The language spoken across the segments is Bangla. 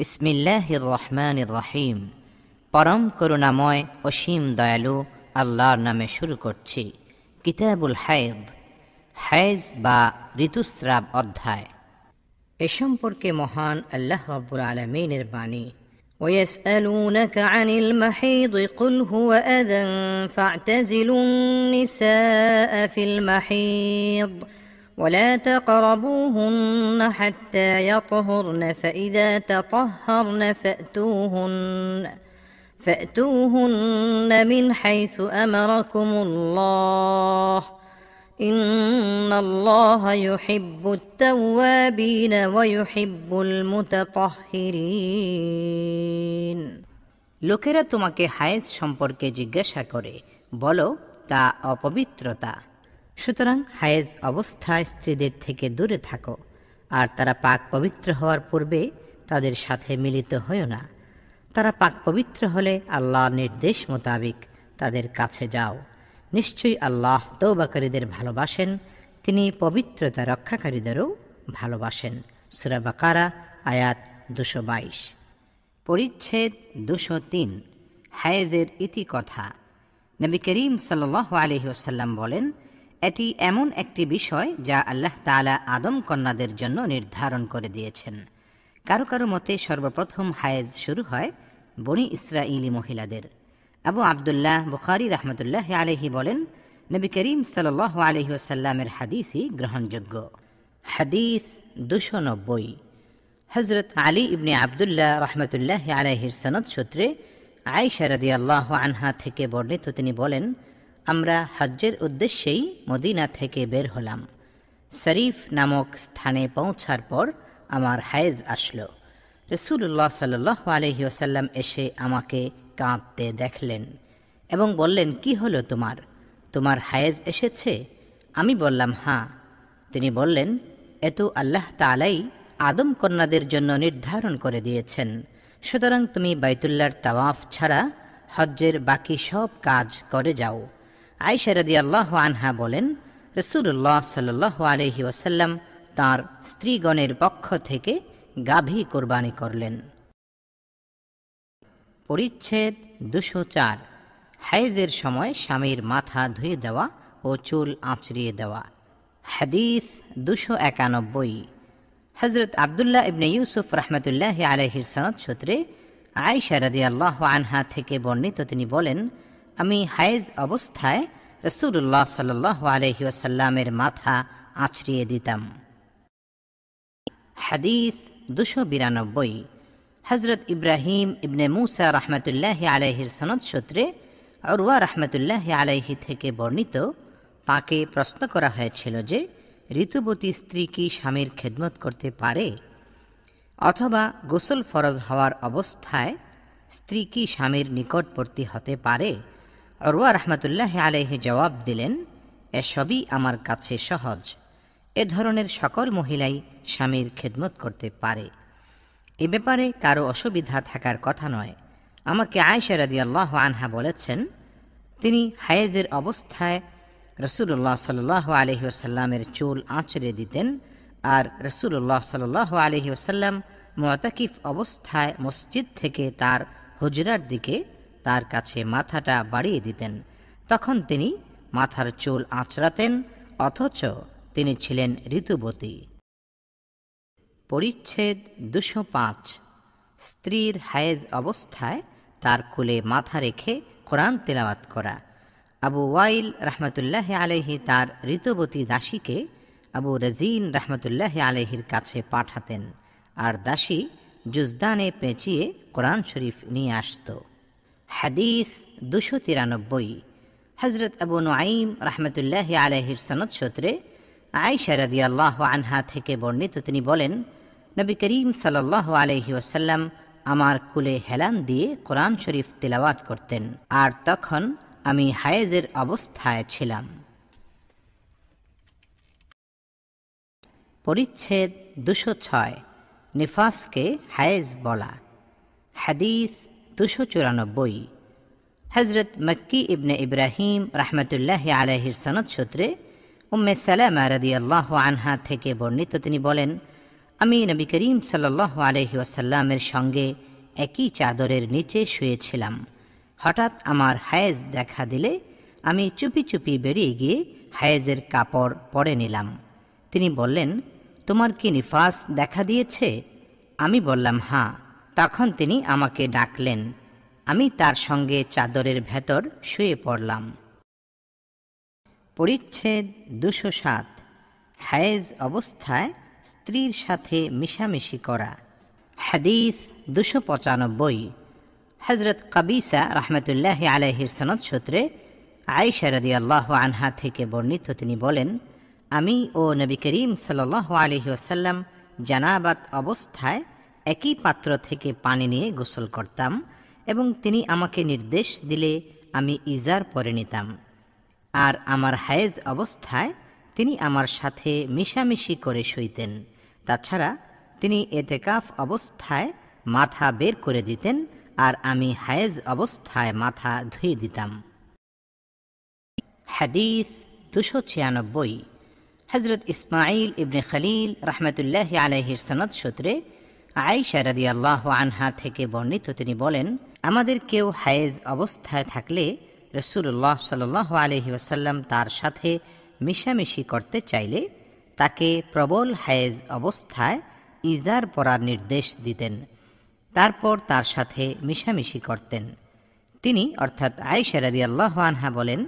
বিসমিল্লাহির রহমানির রহিম। পরম করুণাময় অসীম দয়ালু আল্লাহর নামে শুরু করছি। কিতাবুল হায়দ, হায়জ বা ঋতুস্রাব অধ্যায়। এ সম্পর্কে মহান আল্লাহ রাব্বুল আলামিনের বাণী, وَيَسْأَلُونَكَ عَنِ الْمَحِيضِ قُلْ هُوَ أَذًى فَاعْتَزِلُوا النِّسَاءَ فِي الْمَحِيضِ وَلَا تَقْرَبُوهُنَّ حَتَّى يَطْهُرْنَ فَإِذَا تَطَهَّرْنَ فَأْتُوهُنَّ مِنْ حَيْثُ أَمَرَكُمُ اللَّهُ إِنَّ اللَّهَ يُحِبُّ التَّوَّابِينَ وَيُحِبُّ الْمُتَطَهِّرِينَ। লোকেরা তোমাকে হায়েজ সম্পর্কে জিজ্ঞাসা করে, বলো তা অপবিত্রতা। সুতরাং হায়েজ অবস্থায় স্ত্রীদের থেকে দূরে থাকো, আর তারা পাক পবিত্র হওয়ার পূর্বে তাদের সাথে মিলিত হয়ো না। তারা পাক পবিত্র হলে আল্লাহর নির্দেশ মোতাবেক তাদের কাছে যাও। নিশ্চয়ই আল্লাহ তওবাকারীদের ভালোবাসেন, তিনি পবিত্রতা রক্ষাকারীদেরও ভালোবাসেন। সূরা বাকারা আয়াত 222। পরিচ্ছেদ 203, হায়েজের ইতিকথা। নবী করিম সাল্লাল্লাহু আলাইহি ওয়াসাল্লাম বলেন, এটি এমন একটি বিষয় যা আল্লাহ তাআলা আদম কন্যাদের জন্য নির্ধারণ করে দিয়েছেন। কারো কারো মতে সর্বপ্রথম হায়েজ শুরু হয় বনি ইসরাঈলী মহিলাদের। আবু আবদুল্লাহ বুখারী রাহমাতুল্লাহি আলাইহি বলেন, নবী করিম সাল্লাল্লাহু আলাইহি ওয়াসাল্লামের হাদিসই গ্রহণযোগ্য। হাদিস 290, হযরত আলী ইবনে আবদুল্লাহ রাহমাতুল্লাহি আলাইহির সনদ সূত্রে আয়েশা রাদিয়াল্লাহু আনহা থেকে বর্ণিত, তিনি বলেন, আমরা হজ্জের উদ্দেশ্যেই মদিনা থেকে বের হলাম। শরীফ নামক স্থানে পৌঁছার পর আমার হায়েজ আসলো। রাসূলুল্লাহ সাল্লাল্লাহু আলাইহি ওয়াসাল্লাম এসে আমাকে কাঁদতে দেখলেন এবং বললেন, কি হলো তোমার হায়েজ এসেছে? আমি বললাম, হ্যাঁ। তিনি বললেন, এ তো আল্লাহ তাআলাই আদম কন্যাদের জন্য নির্ধারণ করে দিয়েছেন, সুতরাং তুমি বাইতুল্লাহর তাওয়াফ ছাড়া হজ্জের বাকি সব কাজ করে যাও। আয়েশা রাদিয়াল্লাহু আনহা বলেন, রাসূলুল্লাহ সাল্লাল্লাহু আলাইহি ওয়াসাল্লাম তাঁর স্ত্রীগণের পক্ষ থেকে গাভী কোরবানি করলেন। পরিচ্ছেদ 204, হায়েজের সময় স্বামীর মাথা ধুয়ে দেওয়া ও চুল আঁচড়িয়ে দেওয়া। হাদিস 291, হযরত আব্দুল্লাহ ইবনে ইউসুফ রাহমাতুল্লাহি আলাইহির সনদ সূত্রে আয়েশা রাদিয়াল্লাহু আনহা থেকে বর্ণিত, তিনি বলেন, আমি হায়েজ অবস্থায় রাসূলুল্লাহ সাল্লাল্লাহু আলাইহি ওয়াসাল্লামের মাথা আঁচড়িয়ে দিতাম। হাদিস 292, হযরত ইব্রাহিম ইবনে মুসা রাহমাতুল্লাহি আলাইহির সনদ সূত্রে উরওয়া রাহমাতুল্লাহি আলাইহি থেকে বর্ণিত, তাকে প্রশ্ন করা হয়েছিল যে ঋতুবতী স্ত্রী কি স্বামীর খেদমত করতে পারে, অথবা গোসল ফরজ হওয়ার অবস্থায় স্ত্রী কি স্বামীর নিকটবর্তী হতে পারে? উরওয়া রাহমাতুল্লাহি আলাইহি জবাব দিলেন, এসবই আমার কাছে সহজ। এ ধরনের সকল মহিলাই স্বামীর খেদমত করতে পারে, এ ব্যাপারে কারো অসুবিধা থাকার কথা নয়। আমাকে আয়েশা রাদিয়াল্লাহু আনহা বলেছেন, তিনি হায়েজের অবস্থায় রাসূলুল্লাহ সাল্লাল্লাহু আলাইহি ওয়াসাল্লামের চুল আঁচড়ে দিতেন, আর রাসূলুল্লাহ সাল্লাল্লাহু আলাইহি ওয়াসাল্লাম মুতাকিফ অবস্থায় মসজিদ থেকে তার হুজরার দিকে তার কাছে মাথাটা বাড়িয়ে দিতেন। তখন তিনি মাথার চুল আঁচড়াতেন, অথচ তিনি ছিলেন ঋতুবতী। পরিচ্ছেদ 205, স্ত্রীর হায়েজ অবস্থায় তার কোলে মাথা রেখে কোরআন তেলাওয়াত করা। আবু ওয়াইল রাহমাতুল্লাহি আলাইহি তার ঋতুবতী দাসীকে আবু রাজিন রাহমাতুল্লাহি আলাইহির কাছে পাঠাতেন, আর দাসী জুজদানে পেঁচিয়ে কোরআন শরীফ নিয়ে আসত। হাদিস 293, হযরত আবু নুআইম রাহমাতুল্লাহি আলাইহির সনদ সূত্রে আয়েশা রাদিয়াল্লাহু আনহা থেকে বর্ণিত, তিনি বলেন, নবী করিম সাল্লাল্লাহু আলাইহি ওয়াসাল্লাম আমার কোলে হেলান দিয়ে কোরআন শরীফ তিলাওয়াত করতেন, আর তখন আমি হায়েজের অবস্থায় ছিলাম। পরিচ্ছেদ 206, নিফাসকে হায়েজ বলা। হাদিস 294, হযরত মক্কি ইবনে ইব্রাহিম রাহমাতুল্লাহি আলাইহির সনদ সূত্রে উম্মে সালামা রাদিয়াল্লাহু আনহা থেকে বর্ণিত, তিনি বলেন, আমি নবী করিম সাল্লাল্লাহু আলাইহি ওয়াসাল্লামের সঙ্গে একই চাদরের নিচে শুয়েছিলাম। হঠাৎ আমার হায়েজ দেখা দিলে আমি চুপি চুপি বেরিয়ে গিয়ে হায়েজের কাপড় পরে নিলাম। তিনি বললেন, তোমার কি নিফাস দেখা দিয়েছে? আমি বললাম, হ্যাঁ। তখন তিনি আমাকে ডাকলেন। আমি তার সঙ্গে চাদরের ভেতর শুয়ে পড়লাম। পরিচ্ছেদ 207। হায়েজ অবস্থায় স্ত্রীর সাথে মিশামিশি করা। হাদিস 295। হযরত কবিসা রাহমাতুল্লাহি আলাইহির সনদ সূত্রে আয়েশা রাদিয়াল্লাহু আনহা থেকে বর্ণিত, তিনি বলেন, আমি ও নবী করিম সাল্লাল্লাহু আলাইহি ওয়াসাল্লাম জানাবাত অবস্থায় একই পাত্র থেকে পানি নিয়ে গোসল করতাম এবং তিনি আমাকে নির্দেশ দিলে আমি ইজার পরে নিতাম। আর আমার হায়েজ অবস্থায় তিনি আমার সাথে মিশামিশি করে শুইতেন। তাছাড়া তিনি এতেকাফ অবস্থায় মাথা বের করে দিতেন আর আমি হায়েজ অবস্থায় মাথা ধুয়ে দিতাম। হাদিস 296। হযরত ইসমাঈল ইবনে খলিল রাহমাতুল্লাহি আলাইহির সনদ সূত্রে আয়েশা রাদিয়াল্লাহু আনহা থেকে বর্ণিত, তিনি বলেন, আমাদের কেউ হায়েজ অবস্থায় থাকলে রাসূলুল্লাহ সাল্লাল্লাহু আলাইহি ওয়াসাল্লাম তার সাথে মিশামিশি করতে চাইলে তাকে প্রবল হায়েজ অবস্থায় ইজার পরার নির্দেশ দিতেন, তারপর তার সাথে মিশামিশি করতেন। তিনি অর্থাৎ আয়েশা রাদিয়াল্লাহু আনহা বলেন,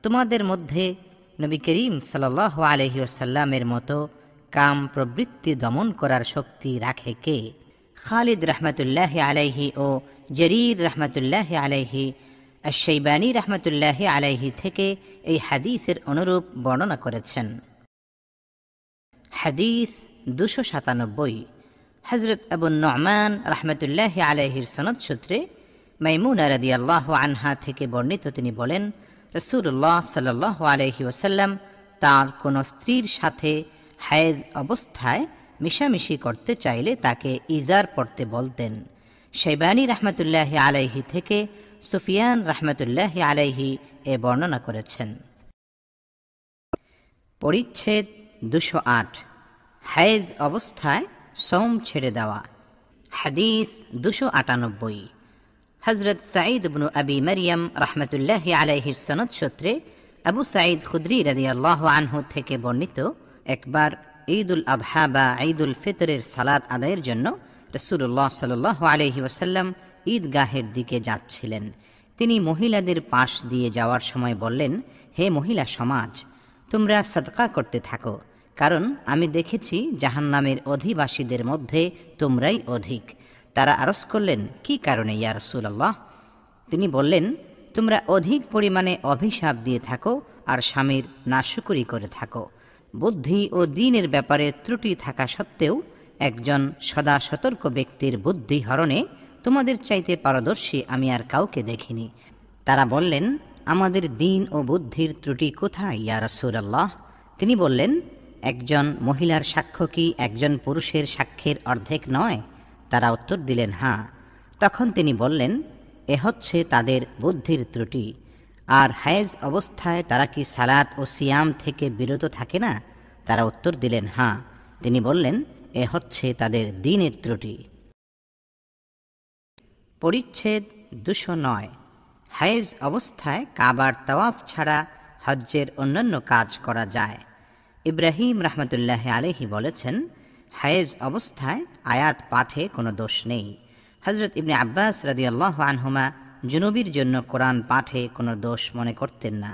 তোমাদের মধ্যে নবী করিম সাল্লাল্লাহু আলাইহি ওয়াসাল্লামের মতো কাম প্রবৃত্তি দমন করার শক্তি রাখে কে? খালিদ রাহমাতুল্লাহি আলাইহি ও জরির রাহমাতুল্লাহি আলাইহি আশ-শাইবানী রাহমাতুল্লাহি আলাইহি থেকে এই হাদিসের অনুরূপ বর্ণনা করেছেন। হাদিস 297। হযরত আবু নু'মান রাহমাতুল্লাহি আলাইহির সনদ সূত্রে মাইমুনা রাদিয়াল্লাহু আনহা থেকে বর্ণিত, তিনি বলেন, রাসূলুল্লাহ সাল্লাল্লাহু আলাইহি ওয়াসাল্লাম তার কোন স্ত্রীর সাথে হায়েজ অবস্থায় মিশামিশি করতে চাইলে তাকে ইজার পড়তে বলতেন। শাইবানী রাহমাতুল্লাহি আলাইহি থেকে সুফিয়ান রাহমাতুল্লাহি আলাইহি এ বর্ণনা করেছেন। পরিচ্ছেদ 208। হায়েজ অবস্থায় সওম ছেড়ে দেওয়া। হাদিস 298। হযরত সাঈদ ইবনে আবি মারইয়াম রাহমাতুল্লাহি আলাইহির সনদ সূত্রে আবু সাঈদ খুদরি রাদিয়াল্লাহু আনহু থেকে বর্ণিত, একবার ঈদুল আযহা বা ঈদুল ফিতরের সালাত আদায়ের জন্য রাসূলুল্লাহ সাল্লাল্লাহু আলাইহি ওয়াসাল্লাম ঈদগাহের দিকে যাচ্ছিলেন। তিনি মহিলাদের পাশ দিয়ে যাওয়ার সময় বললেন, হে মহিলা সমাজ, তোমরা সাদকা করতে থাকো, কারণ আমি দেখেছি জাহান্নামের অধিবাসীদের মধ্যে তোমরাই অধিক। তারা আরজ করলেন, কি কারণে ইয়া রাসূলুল্লাহ? তিনি বললেন, তোমরা অধিক পরিমাণে অভিশাপ দিয়ে থাকো আর স্বামীর নাশুকরি করে থাকো। বুদ্ধি ও দ্বীনের ব্যাপারে ত্রুটি থাকা সত্ত্বেও একজন সদা সতর্ক ব্যক্তির বুদ্ধি হরণে তোমাদের চাইতে পারদর্শী আমি আর কাউকে দেখিনি। তারা বললেন, আমাদের দ্বীন ও বুদ্ধির ত্রুটি কোথায় ইয়া রাসূলুল্লাহ? তিনি বললেন, একজন মহিলার সাক্ষ্য কি একজন পুরুষের সাক্ষ্যের অর্ধেক নয়? তারা উত্তর দিলেন, হ্যাঁ। তখন তিনি বললেন, এ হচ্ছে তাদের বুদ্ধির ত্রুটি। আর হায়েজ অবস্থায় তারা কি সালাত ও সিয়াম থেকে বিরত থাকে না? তারা উত্তর দিলেন, হ্যাঁ। তিনি বললেন, এ হচ্ছে তাদের দ্বীনের ত্রুটি। পরিচ্ছেদ 209। হায়েজ অবস্থায় কাবার তাওয়াফ ছাড়া হজ্জের অন্যান্য কাজ করা যায়। ইব্রাহিম রাহমাতুল্লাহি আলাইহি বলেছেন, হায়েজ অবস্থায় আয়াত পাঠে কোনো দোষ নেই। হযরত ইবনে আব্বাস রাদিয়াল্লাহু আনহুমা জুনুবির জন্য কোরআন পাঠে কোনো দোষ মনে করতেন না।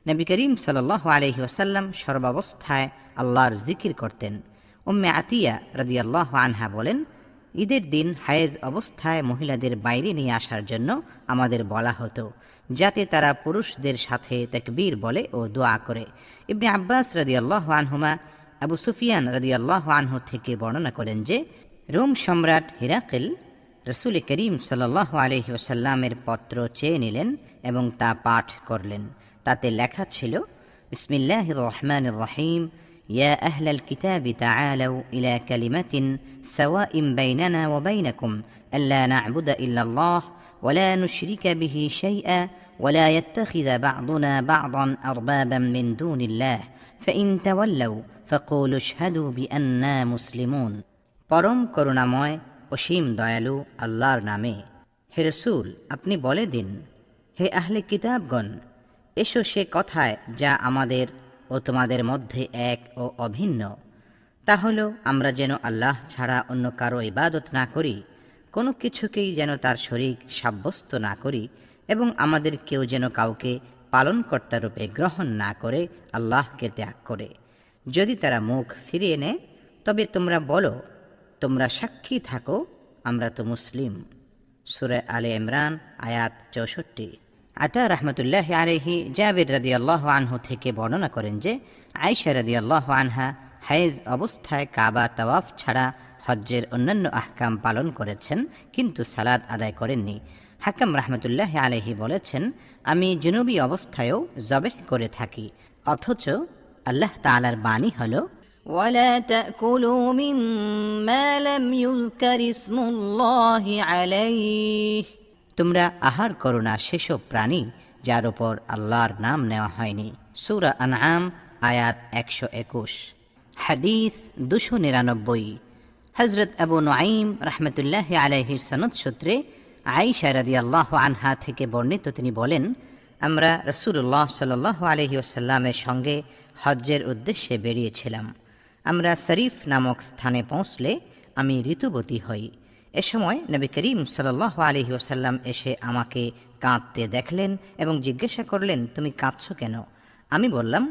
নবী করিম সাল্লাল্লাহু আলাইহি ওয়াসাল্লাম সর্বাবস্থায় আল্লাহর জিকির করতেন। উম্মে আতিয়া রাদিয়াল্লাহু আনহা বলেন, ঈদের দিন হায়েজ অবস্থায় মহিলাদের বাইরে নিয়ে আসার জন্য আমাদের বলা হতো, যাতে তারা পুরুষদের সাথে তাকবীর বলে ও দোয়া করে। ইবনে আব্বাস রাদিয়াল্লাহু আনহুমা আবু সুফিয়ান রাদিয়াল্লাহু আনহু থেকে বর্ণনা করেন যে, রোম সম্রাট হিরাকিল রাসূল করিম সাল্লাল্লাহু আলাইহি ওয়াসাল্লামের পত্র চেয়ে নিলেন এবং তা পাঠ করলেন। তাতে লেখা ছিল, বিসমিল্লাহির রহমানির রহিম, ইয়া আহলাল কিতাবি তাআলাউ ইলা কালিমাতিন সাওয়াইন বাইনানা ওয়া বাইনাকুম আল্লা না'বুদা ইল্লাল্লাহ ওয়া লা নুশরিকা বিহি শাইআ ওয়া লা ইয়াত্তাখিযা বা'দুনা বা'দান আরবাবান মিন দুনিল্লাহ ফাইন তাওয়াল্লাউ ফাকুলু আশহাদু বিআন্না মুসলিমুন। পরম করুণাময় অসীম দয়ালু আল্লাহর নামে। হে রসূল, আপনি বলে দিন, হে আহলে কিতাবগণ, এসো সে কথায় যা আমাদের ও তোমাদের মধ্যে এক ও অভিন্ন। তা হলো আমরা যেন আল্লাহ ছাড়া অন্য কারো ইবাদত না করি, কোনো কিছুকেই যেন তার শরীক সাব্যস্ত না করি, এবং আমাদের কেউ যেন কাউকে পালনকর্তারূপে গ্রহণ না করে আল্লাহকে ত্যাগ করে। যদি তারা মুখ ফিরিয়ে নেয় তবে তোমরা বলো, তোমরা সাক্ষী থাকো, আমরা তো মুসলিম। সূরা আলে ইমরান আয়াত 64। আতা রহমতুল্লাহ আলাইহি জাবির রাদিয়াল্লাহু আনহু থেকে বর্ণনা করেন যে আয়েশা রাদিয়াল্লাহু আনহা হায়েজ অবস্থায় কাবা তাওয়াফ ছাড়া হজ্জের অন্যান্য আহকাম পালন করেছেন, কিন্তু সালাত আদায় করেননি। হাকাম রহমতুল্লাহ আলাইহি বলেছেন, আমি জুনুবী অবস্থায়ও জবেহ করে থাকি, অথচ আল্লাহ তাআলার বাণী হলো, ولا تأكلوا مما لم يذكر اسم الله عليه। তোমরা আহার করো না সেসব প্রাণী যার উপর আল্লাহর নাম নেওয়া হয়নি। সূরা আনআম আয়াত 121। হাদিস 299। হযরত আবু নুআইম রাহমাতুল্লাহ আলাইহির সনদ সূত্রে আয়েশা রাদিয়াল্লাহু আনহা থেকে বর্ণিত, তিনি বলেন, আমরা রাসূলুল্লাহ সাল্লাল্লাহু আলাইহি ওয়াসাল্লামের সঙ্গে হজ্জের উদ্দেশ্যে বেরিয়েছিলাম। আমরা শরীফ নামক স্থানে পৌঁছলে আমি ঋতুবতী হই। এ সময় নবী করিম সাল্লাল্লাহু আলাইহি ওয়াসাল্লাম এসে আমাকে কাঁদতে দেখলেন এবং জিজ্ঞাসা করলেন, তুমি কাঁদছো কেন? আমি বললাম,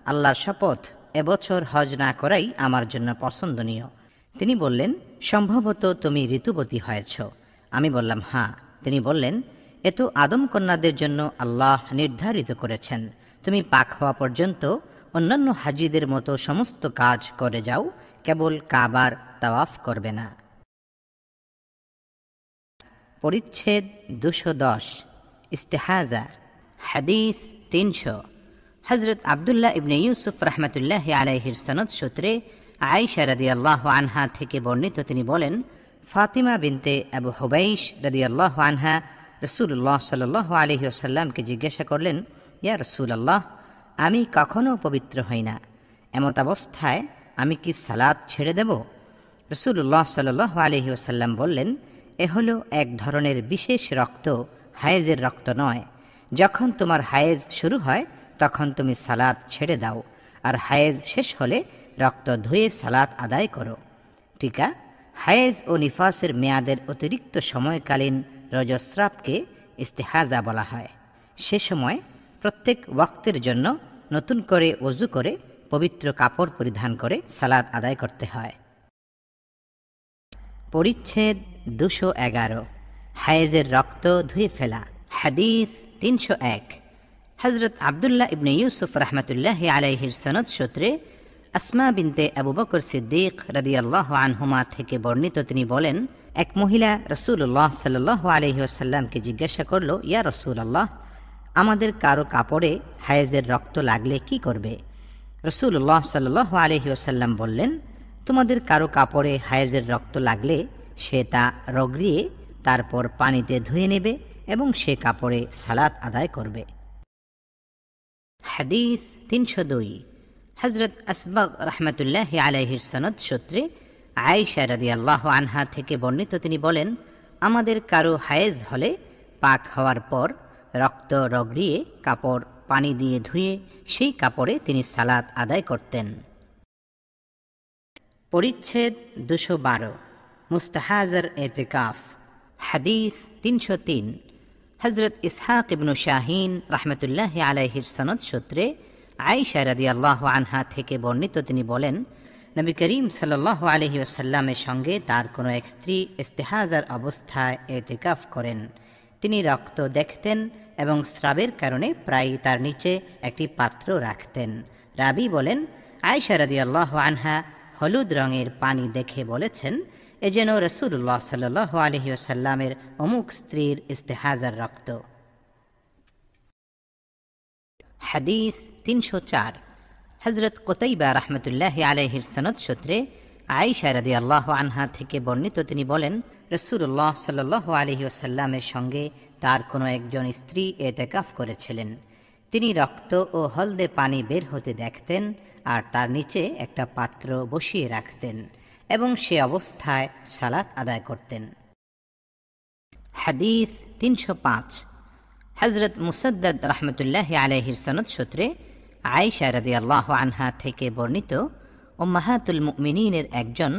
আল্লাহর শপথ, এবছর হজ না করাই আমার জন্য পছন্দনীয়। তিনি বললেন, সম্ভবত তুমি ঋতুবতী হয়েছ। আমি বললাম, হ্যাঁ। তিনি বললেন, এ তো আদম কন্যাদের জন্য আল্লাহ নির্ধারিত করেছেন। তুমি পাক হওয়া পর্যন্ত অন্যান্য হাজিদের মতো সমস্ত কাজ করে যাও, কেবল কাবার তাওয়াফ করবে না। পরিচ্ছেদ 210। ইস্তেহাজা। হাদিস 300। হযরত আব্দুল্লাহ ইবনে ইউসুফ রাহমাতুল্লাহি আলাইহির সনদ সূত্রে আয়েশা রাদিয়াল্লাহু আনহা থেকে বর্ণিত, তিনি বলেন, ফাতিমা বিনতে আবু হুবাইশ রাদিয়াল্লাহু আনহা রাসূলুল্লাহ সাল্লাল্লাহু আলাইহি ওয়াসাল্লামকে জিজ্ঞাসা করলেন, ইয়া রাসূলুল্লাহ, আমি কখনো পবিত্র হই না, এমত অবস্থায় আমি কি সালাত ছেড়ে দেব? রাসূলুল্লাহ সাল্লাল্লাহু আলাইহি ওয়াসাল্লাম বললেন, এ হলো এক ধরনের বিশেষ রক্ত, হায়েজের রক্ত নয়। যখন তোমার হায়েজ শুরু হয় তখন তুমি সালাত ছেড়ে দাও, আর হায়েজ শেষ হলে রক্ত ধুয়ে সালাত আদায় করো। টিকা, হায়েজ ও নিফাসের মেয়াদের অতিরিক্ত সময়কালীন রজস্রাবকে ইস্তেহাজা বলা হয়। সে সময় প্রত্যেক ওয়াক্তের জন্য নতুন করে ওযু করে পবিত্র কাপড় পরিধান করে সালাত আদায় করতে হয়। পরিচ্ছেদ 211। হায়েজের রক্ত ধুয়ে ফেলা। হাদিস 301। হযরত আব্দুল্লাহ ইবনে ইউসুফ রাহমাতুল্লাহি আলাইহির সনদ সূত্রে আসমা বিনতে আবু বকর সিদ্দিক রাদিয়াল্লাহু আনহুমা থেকে বর্ণিত, তিনি বলেন, এক মহিলা রাসূলুল্লাহ সাল্লাল্লাহু আলাইহি ওয়াসাল্লামকে জিজ্ঞাসা করল, ইয়া রাসূলুল্লাহ, আমাদের কারো কাপড়ে হায়েজের রক্ত লাগলে কি করবে? রাসূলুল্লাহ সাল্লাল্লাহু আলাইহি ওয়াসাল্লাম বললেন, তোমাদের কারো কাপড়ে হায়েজের রক্ত লাগলে সে তা রগড়িয়ে তারপর পানিতে ধুয়ে নেবে এবং সে কাপড়ে সালাত আদায় করবে। হাদিস 302। হযরত আসবাগ রাহমাতুল্লাহি আলাইহির সনদ সূত্রে আয়েশা রাদিয়াল্লাহু আনহা থেকে বর্ণিত, তিনি বলেন, আমাদের কারো হায়েজ হলে পাক হওয়ার পর রক্ত রগড়িয়ে কাপড় পানি দিয়ে ধুয়ে সেই কাপড়ে তিনি সালাত আদায় করতেন। পরিচ্ছেদ 212। মুস্তাহাজার এতেকাফ। হাদিস 303। হযরত ইসহাক ইবনু শাহিন রাহমাতুল্লাহি আলাইহির সনদ সূত্রে আয়েশা রাদিয়াল্লাহু আনহা থেকে বর্ণিত, তিনি বলেন, নবী করিম সাল্লাল্লাহু আলাইহি ওয়াসাল্লামের সঙ্গে তার কোনো এক স্ত্রী ইস্তেহাজার অবস্থায় এতেকাফ করেন। তিনি রক্ত দেখতেন এবং স্রাবের কারণে প্রায়ই তার নিচে একটি পাত্র রাখতেন। রাবি বলেন, আয়েশা রাদিয়াল্লাহু আনহা হলুদ রঙের পানি দেখে বলেছেন, এ যেন রাসূলুল্লাহ সাল্লাল্লাহু আলাইহি ওয়াসাল্লামের অমুক স্ত্রীর ইস্তেহাজার রক্ত। হাদিস 304। হযরত কুতাইবা রাহমাতুল্লাহি আলাইহির সনদ সূত্রে আয়েশা রাদিয়াল্লাহু আনহা থেকে বর্ণিত, তিনি বলেন, রাসূলুল্লাহ সাল্লাল্লাহু আলাইহি ওয়াসাল্লামের সঙ্গে তার কোনো একজন স্ত্রী এতেকাফ করেছিলেন। তিনি রক্ত ও হলদে পানি বের হতে দেখতেন আর তার নিচে একটা পাত্র বসিয়ে রাখতেন এবং সে অবস্থায় সালাত আদায় করতেন। হাদিস 305। হযরত মুসাদ্দাদ রাহমাতুল্লাহি আলাইহির সনদ সূত্রে আয়েশা রাদিয়াল্লাহু আনহা থেকে বর্ণিত উম্মাহাতুল মুমিনিনের একজন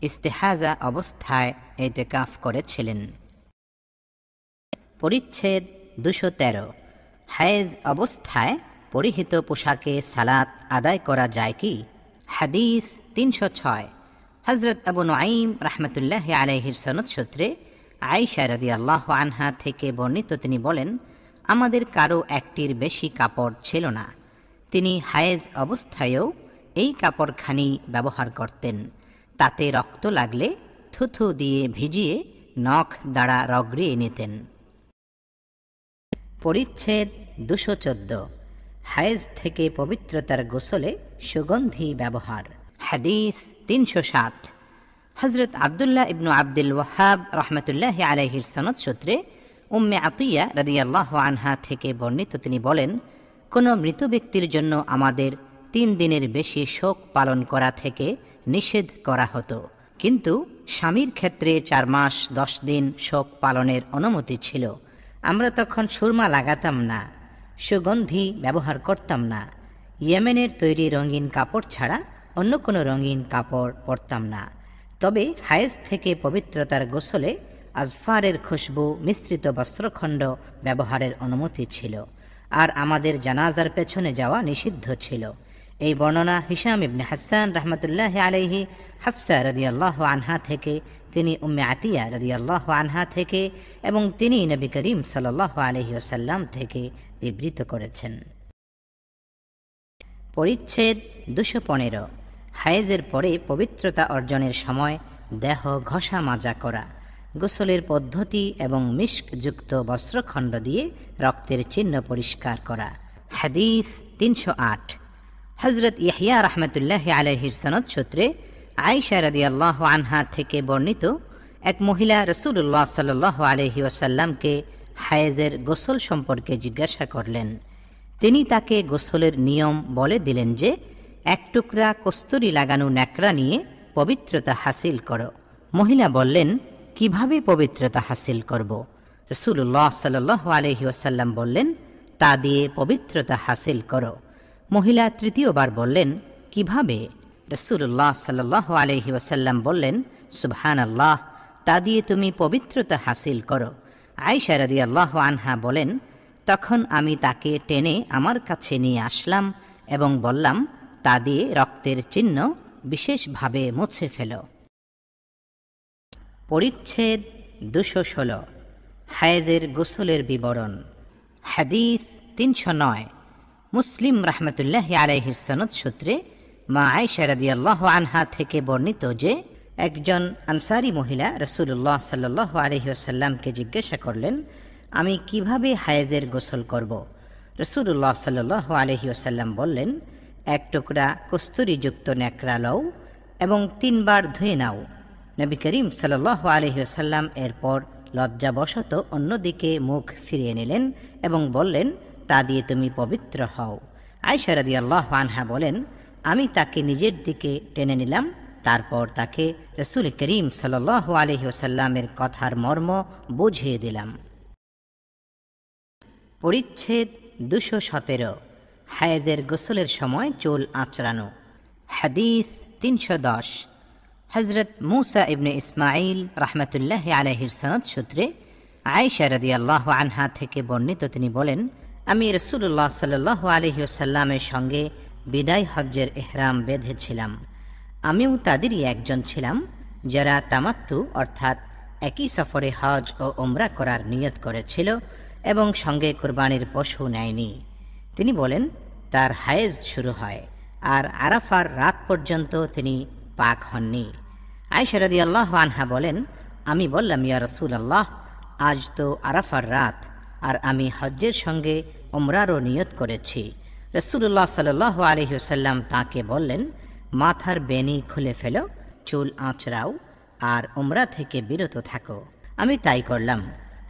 ইস্তেহাজা অবস্থায় ইতিকাফ করেছিলেন। পরিচ্ছেদ 213। হায়েজ অবস্থায় পরিহিত পোশাকে সালাত আদায় করা যায় কি? হাদিস 306। হযরত আবু নুআইম রাহমাতুল্লাহি আলাইহির সনদ সূত্রে আয়েশা রাদিয়াল্লাহু আনহা থেকে বর্ণিত তিনি বলেন, আমাদের কারো একটির বেশি কাপড় ছিল না। তিনি হায়েজ অবস্থায়ও এই কাপড়খানি ব্যবহার করতেন। তাতে রক্ত লাগলে থুথু দিয়ে ভিজিয়ে নখ দ্বারা রগড়িয়ে নিতেন। পরিচ্ছেদ 214। হায়েজ থেকে পবিত্রতার গোসলে সুগন্ধি ব্যবহার। হাদিস 307। হযরত আব্দুল্লাহ ইবনু আব্দুল ওয়াহাব রাহমাতুল্লাহি আলাইহির সনদ সূত্রে উম্মে আতিয়া রাদিয়াল্লাহু আনহা থেকে বর্ণিত তিনি বলেন, কোনো মৃত ব্যক্তির জন্য আমাদের 3 দিনের বেশি শোক পালন করা থেকে নিষেধ করা হতো, কিন্তু স্বামীর ক্ষেত্রে 4 মাস 10 দিন শোক পালনের অনুমতি ছিল। আমরা তখন সুরমা লাগাতাম না, সুগন্ধি ব্যবহার করতাম না, ইয়েমেনের তৈরি রঙিন কাপড় ছাড়া অন্য কোনো রঙিন কাপড় পরতাম না। তবে হায়েজ থেকে পবিত্রতার গোসলে আজফারের খুশবু মিশ্রিত বস্ত্রখণ্ড ব্যবহারের অনুমতি ছিল, আর আমাদের জানাজার পেছনে যাওয়া নিষিদ্ধ ছিল। এই বর্ণনা হিশাম ইবনে হাসান রাহমাতুল্লাহি আলাইহি হাফসা রাদিয়াল্লাহু আনহা থেকে, তিনি উম্মে আতিয়া রাদিয়াল্লাহু আনহা থেকে এবং তিনি নবী করিম সাল্লাল্লাহু আলাইহি ওয়াসাল্লাম থেকে বিবৃত করেছেন। পরিচ্ছেদ 215। হায়েজের পরে পবিত্রতা অর্জনের সময় দেহ ঘষা মাজা করা, গোসলের পদ্ধতি এবং মিশকযুক্ত বস্ত্রখণ্ড দিয়ে রক্তের চিহ্ন পরিষ্কার করা। হাদিস 308। হযরত ইয়াহইয়া রাহমাতুল্লাহি আলাইহির সনদ সূত্রে আয়েশা রাদিয়াল্লাহু আনহা থেকে বর্ণিত এক মহিলা রাসূলুল্লাহ সাল্লাল্লাহু আলাইহি ওয়াসাল্লামকে হায়েজের গোসল সম্পর্কে জিজ্ঞাসা করলেন। তিনি তাকে গোসলের নিয়ম বলে দিলেন যে, 1 টুকরা কস্তুরী লাগানো ন্যাকড়া নিয়ে পবিত্রতা হাসিল করো। মহিলা বললেন, কিভাবে পবিত্রতা হাসিল করব? রাসূলুল্লাহ সাল্লাল্লাহু আলাইহি ওয়াসাল্লাম বললেন, তা দিয়ে পবিত্রতা হাসিল করো। মহিলা তৃতীয়বার বললেন, কিভাবে? রাসূলুল্লাহ সাল্লাল্লাহু আলাইহি ওয়াসাল্লাম বললেন, সুবহানাল্লাহ, তা দিয়ে তুমি পবিত্রতা হাসিল করো। আয়েশা রাদিয়াল্লাহু আনহা বলেন, তখন আমি তাকে টেনে আমার কাছে নিয়ে আসলাম এবং বললাম, তা দিয়ে রক্তের চিহ্ন বিশেষভাবে মুছে ফেলো। পরিচ্ছেদ 216। হায়েজের গোসলের বিবরণ। হাদিস 309। মুসলিম রাহমাতুল্লাহি আলাইহির সনদ সূত্রে মা আয়েশা রাদিয়াল্লাহু আনহা থেকে বর্ণিত যে, একজন আনসারী মহিলা রাসূলুল্লাহ সাল্লাল্লাহু আলাইহি ওয়াসাল্লামকে জিজ্ঞাসা করলেন, আমি কিভাবে হায়েজের গোসল করব? রাসূলুল্লাহ সাল্লাল্লাহু আলাইহি ওয়াসাল্লাম বললেন, 1 টুকরা কস্তুরীযুক্ত ন্যাকড়া লও এবং 3 বার ধুয়ে নাও। নবী করিম সাল্লাল্লাহু আলাইহি ওয়াসাল্লাম এরপর লজ্জাবশত অন্যদিকে মুখ ফিরিয়ে নিলেন এবং বললেন, তা দিয়ে তুমি পবিত্র হও। আয়েশা রাদিয়াল্লাহু আনহা বলেন, আমি তাকে নিজের দিকে টেনে নিলাম, তারপর তাকে রাসূল করিম সাল্লাল্লাহু আলাইহি ওয়াসাল্লামের কথার মর্ম বুঝিয়ে দিলাম। পরিচ্ছেদ 217। হায়েজের গোসলের সময় চুল আঁচড়ানো। হাদিস 310। হযরত মূসা ইবনে ইসমাঈল রাহমাতুল্লাহি আলাইহির সনদ সূত্রে আয়েশা রাদিয়াল্লাহু আনহা থেকে বর্ণিত তিনি বলেন, আমি রাসূলুল্লাহ সাল্লাল্লাহু আলাইহি ওয়াসাল্লামের সঙ্গে বিদায় হজ্জের ইহরাম বেঁধেছিলাম। আমিও তাদেরই একজন ছিলাম যারা তামাত্তু অর্থাৎ একই সফরে হজ ও উমরা করার নিয়ত করেছিল এবং সঙ্গে কুরবানির পশু নেয়নি। তিনি বলেন, তার হায়েজ শুরু হয় আর আরাফার রাত পর্যন্ত তিনি পাক হননি। আয়েশা রাদিয়াল্লাহু আনহা বলেন, আমি বললাম, ইয়া রাসূলুল্লাহ, আজ তো আরাফার রাত আর আমি হজ্জের সঙ্গে উমরারও নিয়ত করেছি। রাসূলুল্লাহ সাল্লাল্লাহু আলাইহি ওয়াসাল্লাম তাকে বললেন, মাথার বেনি খুলে ফেলো, চুল আঁচড়াও আর উমরা থেকে বিরত থাকো। আমি তাই করলাম।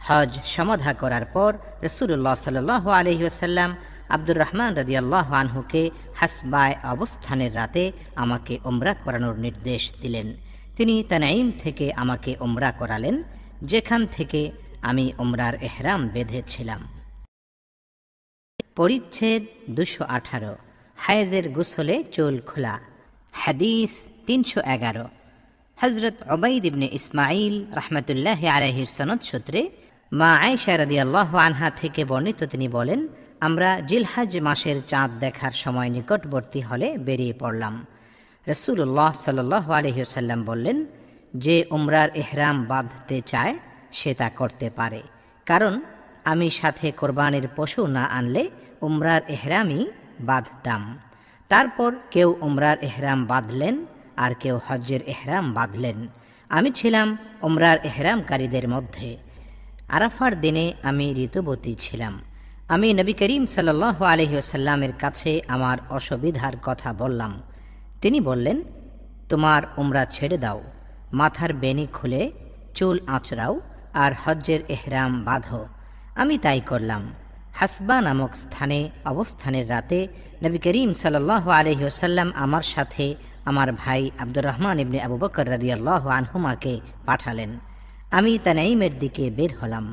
হজ সমাধা করার পর রাসূলুল্লাহ সাল্লাল্লাহু আলাইহি ওয়াসাল্লাম আব্দুর রহমান রাদিয়াল্লাহু আনহুকে হাসবায় অবস্থানের রাতে আমাকে উমরা করানোর নির্দেশ দিলেন। তিনি তানাইম থেকে আমাকে উমরা করালেন, যেখান থেকে আমি উমরার ইহরাম বেঁধেছিলাম। পরিচ্ছেদ 218। হায়েজের গোসলে চুল খোলা। হাদিস 311। হযরত উবাইদ ইবনে ইসমাঈল রাহমাতুল্লাহি আলাইহির সনদ সূত্রে মা আয়েশা রাদিয়াল্লাহু আনহা থেকে বর্ণিত, তিনি বলেন, আমরা জিলহজ মাসের চাঁদ দেখার সময় নিকটবর্তী হলে বেরিয়ে পড়লাম। রাসূলুল্লাহ সাল্লাল্লাহু আলাইহি ওয়াসাল্লাম বললেন, যে উমরার ইহরাম বাঁধতে চায় সে তা করতে পারে, কারণ আমি সাথে কোরবানির পশু না আনলে উমরার ইহরামই বাঁধতাম। তারপর কেউ উমরার ইহরাম বাঁধলেন আর কেউ হজ্জের ইহরাম বাঁধলেন। আমি ছিলাম উমরার ইহরামকারীদের মধ্যে। আরাফার দিনে আমি ঋতুবতী ছিলাম। আমি নবী করিম সাল্লাল্লাহু আলাইহি ওয়াসাল্লামের কাছে আমার অসুবিধার কথা বললাম। তিনি বললেন, তোমার উমরা ছেড়ে দাও, মাথার বেনি খুলে চুল আঁচড়াও আর হজ্জের ইহরাম বাঁধো। আমি তাই করলাম। হাসবা নামক স্থানে অবস্থানের রাতে নবী করিম সাল্লাল্লাহু আলাইহি ওয়াসাল্লাম আমার সাথে আমার ভাই আব্দুর রহমান ইবনে আবু বকর রাদিয়াল্লাহু আনহুমাকে পাঠালেন। আমি তানাইমের দিকে বের হলাম।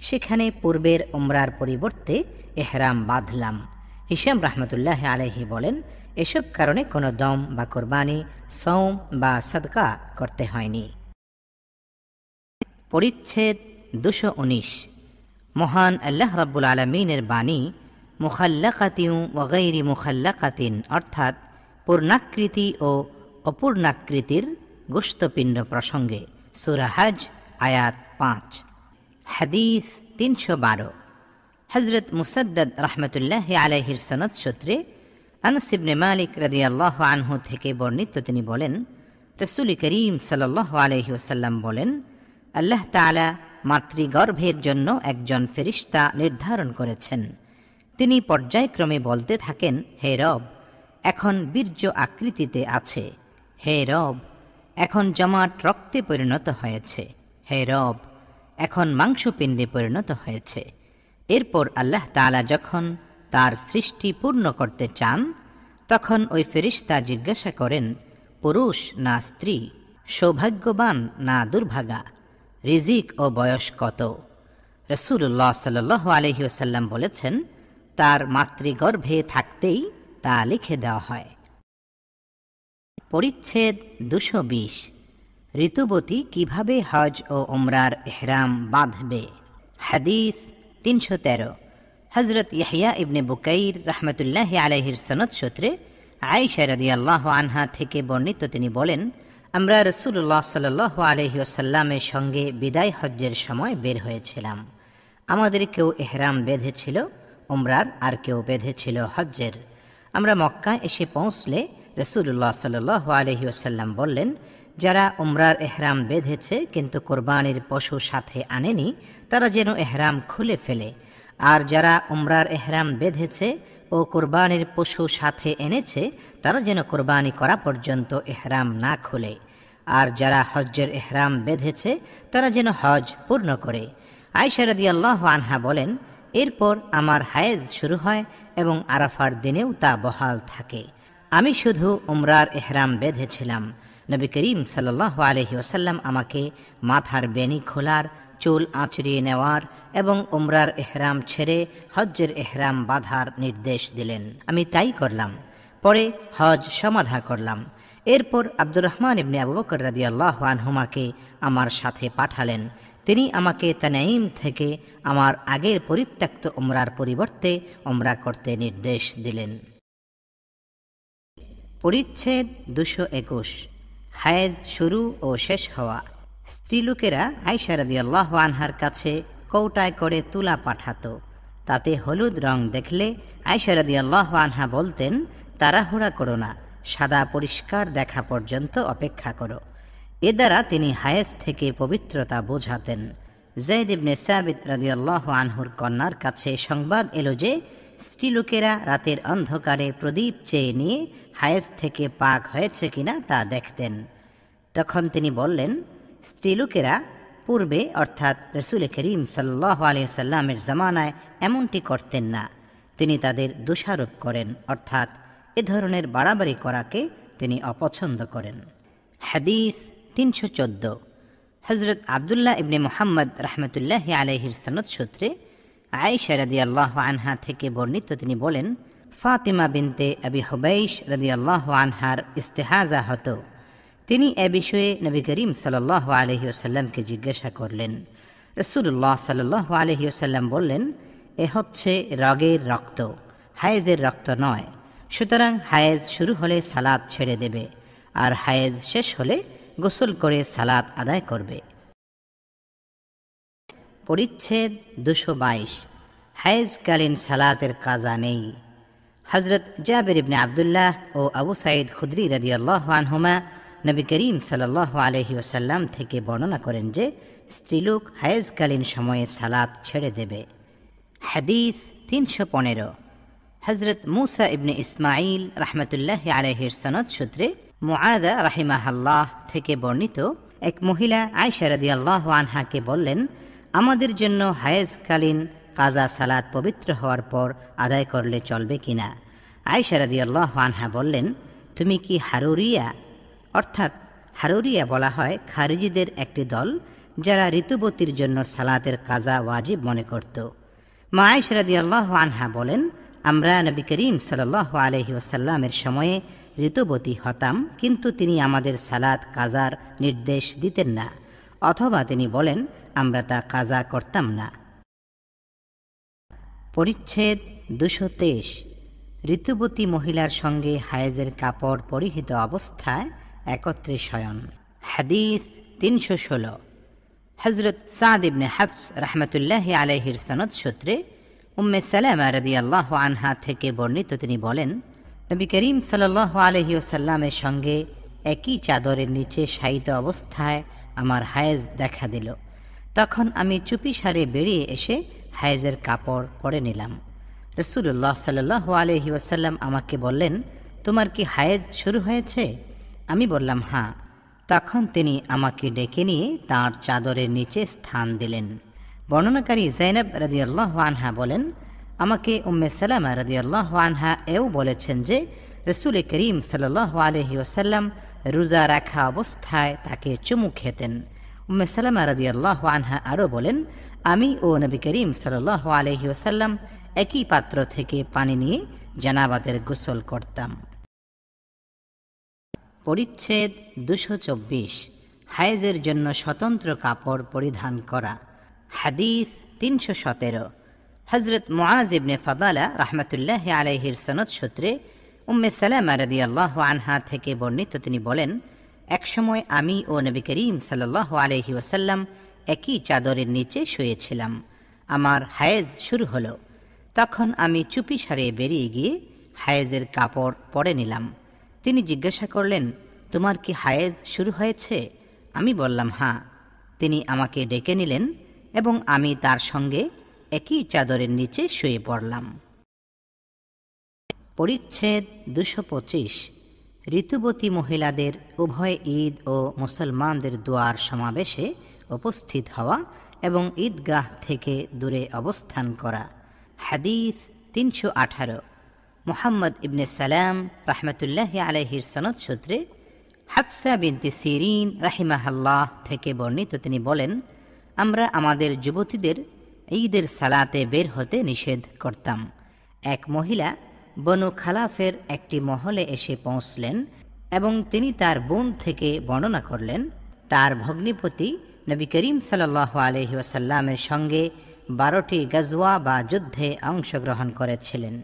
সেখানে পূর্বের উমরার পরিবর্তে ইহরাম বাঁধলাম। হিশাম রাহমাতুল্লাহি আলাইহি বলেন, এসব কারণে কোনো দম বা কোরবানি, সওম বা সাদকা করতে হয়নি। পরিচ্ছেদ 219। মহান আল্লাহ রাব্বুল আলামিনের বাণী, মুখাল্লাকাতিন ওয়া গায়রি মুখাল্লাকাতিন, অর্থাৎ পূর্ণাকৃতি ও অপূর্ণাকৃতির গোশতপিণ্ড প্রসঙ্গে। সূরা হজ আয়াত 5। হাদিস 312। হযরত মুসাদ্দাদ রাহমাতুল্লাহি আলাইহির সনদ সূত্রে আনাস ইবনে মালিক রাদিয়াল্লাহু আনহু থেকে বর্ণিত, তিনি বলেন, রাসূল করিম সাল্লাল্লাহু আলাইহি ওয়াসাল্লাম বলেন, আল্লাহ তাআলা মাতৃগর্ভের জন্য একজন ফেরেশতা নির্ধারণ করেছেন। তিনি পর্যায়ক্রমে বলতে থাকেন, হে রব, এখন বীর্য আকৃতিতে আছে। হে রব, এখন জমাট রক্তে পরিণত হয়েছে। হে রব, এখন মাংসপিণ্ডে পরিণত হয়েছে। এরপর আল্লাহ তাআলা যখন তার সৃষ্টি পূর্ণ করতে চান, তখন ওই ফেরেশতা জিজ্ঞাসা করেন, পুরুষ না স্ত্রী, সৌভাগ্যবান না দুর্ভাগা, রিজিক ও বয়স কত? রাসূলুল্লাহ সাল্লাল্লাহু আলাইহি ওয়াসাল্লাম বলেছেন, তার মাতৃগর্ভে থাকতেই তা লিখে দেওয়া হয়। পরিচ্ছেদ 220। ঋতুবতী কিভাবে হজ ও উমরার ইহরাম বাঁধবে। হাদিস 313। হযরত ইয়াহইয়া ইবনে বুকাইর রাহমাতুল্লাহি আলাইহির সনদ সূত্রে আয়েশা রাদিয়াল্লাহু আনহা থেকে বর্ণিত, তিনি বলেন, আমরা রাসূলুল্লাহ সাল্লাল্লাহু আলাইহি ওয়াসাল্লামের সঙ্গে বিদায় হজ্জের সময় বের হয়েছিলাম। আমাদের কেউ ইহরাম বেঁধেছিল উমরার, আর কেউ বেঁধেছিল হজ্জের। আমরা মক্কা এসে পৌঁছলে রাসূলুল্লাহ সাল্লাল্লাহু আলাইহি ওয়াসাল্লাম বললেন, যারা উমরার ইহরাম বেঁধেছে কিন্তু কোরবানির পশু সাথে আনেনি, তারা যেন ইহরাম খুলে ফেলে, আর যারা উমরার ইহরাম বেঁধেছে ও কোরবানির পশু সাথে এনেছে, তারা যেন কোরবানি করা পর্যন্ত ইহরাম না খুলে, আর যারা হজ্জের ইহরাম বেঁধেছে তারা যেন হজ পূর্ণ করে। আয়েশা রাদিয়াল্লাহু আনহা বলেন, এরপর আমার হায়েজ শুরু হয় এবং আরাফার দিনেও তা বহাল থাকে। আমি শুধু উমরার ইহরাম বেঁধেছিলাম। নবী করিম সাল্লাল্লাহু আলাইহি ওয়াসাল্লাম আমাকে মাথার বেনি খোলার, চুল আঁচড়িয়ে নেওয়ার এবং উমরার ইহরাম ছেড়ে হজ্জের ইহরাম বাঁধার নির্দেশ দিলেন। আমি তাই করলাম। পরে হজ সমাধা করলাম। এরপর আব্দুর রহমান ইবনে আবু বকর রাদিয়াল্লাহু আনহুমাকে আমার সাথে পাঠালেন। তিনি আমাকে তানাইম থেকে আমার আগের পরিত্যক্ত উমরার পরিবর্তে উমরা করতে নির্দেশ দিলেন। পরিচ্ছেদ 221। হায়েজ শুরু ও শেষ হওয়া। স্ত্রীলোকেরা আয়েশা রাদিয়াল্লাহু আনহার কাছে কৌটায় করে তুলা পাঠাতো। তাতে হলুদ রং দেখলে আয়েশা রাদিয়াল্লাহু আনহা বলতেন, তাড়াহুড়া করো না, সাদা পরিষ্কার দেখা পর্যন্ত অপেক্ষা করো। এ দ্বারা তিনি হায়েজ থেকে পবিত্রতা বোঝাতেন। যায়েদ ইবনে সাবিত রাদিয়াল্লাহু আনহুর কন্যার কাছে সংবাদ এলো যে স্ত্রীলোকেরা রাতের অন্ধকারে প্রদীপ চেয়ে নিয়ে হায়েজ থেকে পাক হয়েছে কিনা তা দেখতেন। তখন তিনি বললেন, স্ত্রীলোকেরা পূর্বে অর্থাৎ রাসূল করিম সাল্লাল্লাহু আলাইহি ওয়াসাল্লামের জামানায় এমনটি করতেন না। তিনি তাদের দোষারোপ করেন, অর্থাৎ এ ধরনের বাড়াবাড়ি করাকে তিনি অপছন্দ করেন। হাদিস 314। হযরত আব্দুল্লাহ ইবনে মুহাম্মদ রাহমাতুল্লাহি আলাইহির সনদ সূত্রে আয়েশা রাদিয়াল্লাহু আনহা থেকে বর্ণিত, তিনি বলেন, ফাতিমা বিনতে আবি হুবাইশ রাদিয়াল্লাহু আনহার ইস্তেহাজা হতো। তিনি এ বিষয়ে নবী করিম সাল্লাল্লাহু আলাইহি ওয়াসাল্লামকে জিজ্ঞাসা করলেন। রাসূলুল্লাহ সাল্লাল্লাহু আলাইহি ওয়াসাল্লাম বললেন, এ হচ্ছে রগের রক্ত, হায়েজের রক্ত নয়। সুতরাং হায়েজ শুরু হলে সালাত ছেড়ে দেবে, আর হায়েজ শেষ হলে গোসল করে সালাত আদায় করবে। পরিচ্ছেদ 222। হায়েজকালীন সালাতের কাজা নেই। হযরত জাবির ইবনে আব্দুল্লাহ ও আবু সাঈদ খুদরি রাদিয়াল্লাহু আনহুমা নবী করিম সাল্লাল্লাহু আলাইহি ওয়াসাল্লাম থেকে বর্ণনা করেন যে স্ত্রীলোক হায়েজকালীন সময়ে সালাত ছেড়ে দেবে। হাদিস 315। হযরত মুসা ইবনে ইসমাঈল রাহমাতুল্লাহি আলাইহির সনদ সূত্রে মুআদা রাহিমাহাল্লাহ থেকে বর্ণিত, এক মহিলা আয়েশা রাদিয়াল্লাহু আনহাকে বললেন, আমাদের জন্য হায়েজকালীন কাজা সালাত পবিত্র হওয়ার পর আদায় করলে চলবে কিনা? আয়েশা রাদিয়াল্লাহু আনহা বললেন, তুমি কি হারুরিয়া? অর্থাৎ হারুরিয়া বলা হয় খারিজিদের একটি দল, যারা ঋতুবতীর জন্য সালাতের কাজা ওয়াজিব মনে করত। মা আয়েশা রাদিয়াল্লাহু আনহা বলেন, আমরা নবী করিম সাল্লাল্লাহু আলাইহি ওয়াসাল্লামের সময়ে ঋতুবতী হতাম, কিন্তু তিনি আমাদের সালাত কাজার নির্দেশ দিতেন না, অথবা তিনি বলেন আমরা তা কাজা করতাম না। পরিচ্ছেদ 223। ঋতুবতী মহিলার সঙ্গে হায়েজের কাপড় পরিহিত অবস্থায় একত্রে শয়ন। হাদিস 316। হযরত সাদ ইবনে হাফস রাহমাতুল্লাহি আলাইহির সনদ সূত্রে উম্মে সালামা রাদিয়াল্লাহু আনহা থেকে বর্ণিত, তিনি বলেন, নবী করিম সাল্লাল্লাহু আলাইহি ওয়াসাল্লামের সঙ্গে একই চাদরের নিচে শায়িত অবস্থায় আমার হায়েজ দেখা দিল। তখন আমি চুপিসারে বেরিয়ে এসে হায়েজের কাপড় পরে নিলাম। রাসূলুল্লাহ সাল্লাল্লাহু আলাইহি ওয়াসাল্লাম আমাকে বললেন, তোমার কি হায়েজ শুরু হয়েছে? আমি বললাম, হ্যাঁ। তখন তিনি আমাকে ডেকে নিয়ে তাঁর চাদরের নিচে স্থান দিলেন। বর্ণনাকারী যায়েনব রাদিয়াল্লাহু আনহা বলেন, আমাকে উম্মে সালামা রাদিয়াল্লাহু আনহা এও বলেছেন যে রাসূল করিম সাল্লাল্লাহু আলাইহি ওয়াসাল্লাম রোজা রাখা অবস্থায় তাকে চুমু খেতেন। উম্মে সালামা রাদিয়াল্লাহু আনহা আরও বলেন, আমি ও নবী করিম সাল্লাল্লাহু আলাইহি ওয়াসাল্লাম একই পাত্র থেকে পানি নিয়ে জানাবাতের গোসল করতাম। পরিচ্ছেদ 224। হায়েজের জন্য স্বতন্ত্র কাপড় পরিধান করা। হাদিস 317। হযরত মুআজ ইবনে ফাদালা রাহমাতুল্লাহি আলাইহির সনদ সূত্রে উম্মে সালামা রাদিয়াল্লাহু আনহা থেকে বর্ণিত, তিনি বলেন, একসময় আমি ও নবী করিম সাল্লাল্লাহু আলাইহি ওয়াসাল্লাম একই চাদরের নিচে শুয়েছিলাম। আমার হায়েজ শুরু হলো। তখন আমি চুপিসারে বেরিয়ে গিয়ে হায়েজের কাপড় পরে নিলাম। তিনি জিজ্ঞাসা করলেন, তোমার কি হায়েজ শুরু হয়েছে? আমি বললাম, হ্যাঁ। তিনি আমাকে ডেকে নিলেন এবং আমি তার সঙ্গে একই চাদরের নিচে শুয়ে পড়লাম। পরিচ্ছেদ 225। ঋতুবতী মহিলাদের উভয় ঈদ ও মুসলমানদের দোয়ার সমাবেশে উপস্থিত হওয়া এবং ঈদগাহ থেকে দূরে অবস্থান করা। হাদিস 318। মুহাম্মদ ইবনে সালাম রাহমাতুল্লাহি আলাইহির সনদ সূত্রে হাফসা বিনতে সিরিন রাহিমাহাল্লাহ থেকে বর্ণিত, তিনি বলেন, আমরা আমাদের যুবতীদের ঈদের সালাতে বের হতে নিষেধ করতাম। এক মহিলা বনু খালাফের একটি মহলে এসে পৌঁছলেন এবং তিনি তার বোন থেকে বর্ণনা করলেন, তার ভগ্নিপতি নবী করিম সাল্লাল্লাহু আলাইহি ওয়াসাল্লামের সঙ্গে 12টি গাজওয়া বা যুদ্ধে অংশগ্রহণ করেছিলেন।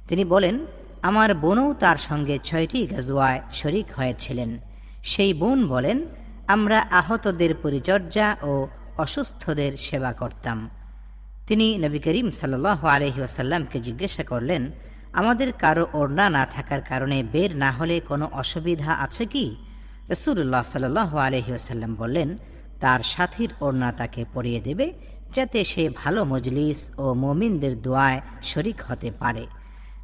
তিনি বলেন, আমার বোনও তার সঙ্গে 6টি গাজওয়ায় শরিক হয়েছিলেন। সেই বোন বলেন, আমরা আহতদের পরিচর্যা ও অসুস্থদের সেবা করতাম। তিনি নবী করিম সাল্লাল্লাহু আলাইহি ওয়াসাল্লামকে জিজ্ঞাসা করলেন, আমাদের কারো ওড়না না থাকার কারণে বের না হলে কোনো অসুবিধা আছে কি? রাসূলুল্লাহ সাল্লাল্লাহু আলাইহি ওয়াসাল্লাম বললেন, তার সাথীর ওড়না তাকে পরিয়ে দেবে, যাতে সে ভালো মজলিস ও মুমিনদের দোয়ায় শরিক হতে পারে।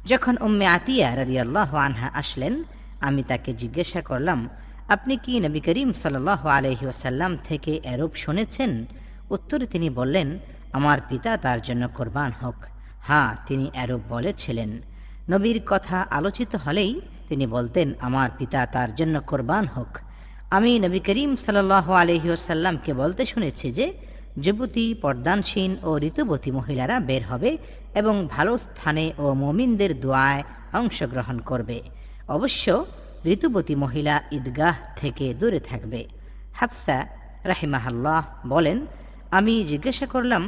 যখন উম্মে আতিয়া রাদিয়াল্লাহু আনহা আসলেন, আমি তাকে জিজ্ঞাসা করলাম, আপনি কি নবী করিম সাল্লাল্লাহু আলাইহি ওয়াসাল্লাম থেকে এরূপ শুনেছেন? উত্তরে তিনি বললেন, আমার পিতা তার জন্য কোরবান হোক। হ্যাঁ, তিনি এরূপ বলেছিলেন। নবীর কথা আলোচিত হলেই তিনি বলতেন, আমার পিতা তার জন্য কোরবান হোক। আমি নবী করিম সাল্লাল্লাহু আলাইহি ওয়াসাল্লামকে বলতে শুনেছি যে যুবতী, পর্দানসীন ও ঋতুবতী মহিলারা বের হবে এবং ভালো স্থানে ও মুমিনদের দোয়ায় অংশগ্রহণ করবে। অবশ্য ঋতুবতী মহিলা ঈদগাহ থেকে দূরে থাকবে। হাফসা রাহিমাহাল্লাহ বলেন, আমি জিজ্ঞাসা করলাম,